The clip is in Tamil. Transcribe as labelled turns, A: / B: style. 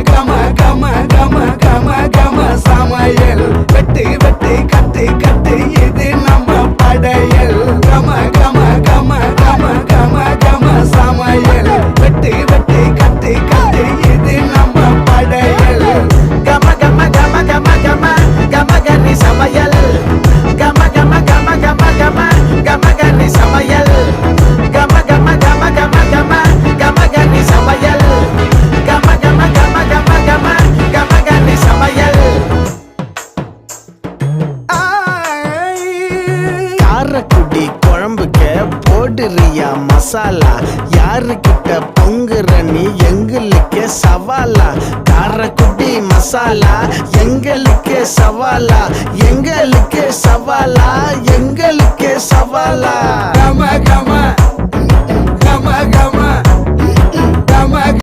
A: கம கம கம கம கம சமையல் வெட்டி வெட்டி கட்டி கட்டி இது நம்ம படையல் கம கம கம கம கம கம சமையல் வெட்டி வெட்டி கட்டி கட்டி இது நம்ம படையல்
B: கம கம கம கம கம கம கனி சமையல் கம கம கம கம கம கம கனி சமையல் கம கம கம கம கம கம கனி சமையல் கம கம கம கம கம கம கனி சமையல் காரக்குடி குழம்புக்க போடுறியா மசாலா யாருக்கிட்ட பொங்குற நீ எங்களுக்கு சவாலா காரக்குடி மசாலா எங்களுக்கு சவாலா எங்களுக்கு சவாலா எங்களுக்கு சவாலா
A: கம கம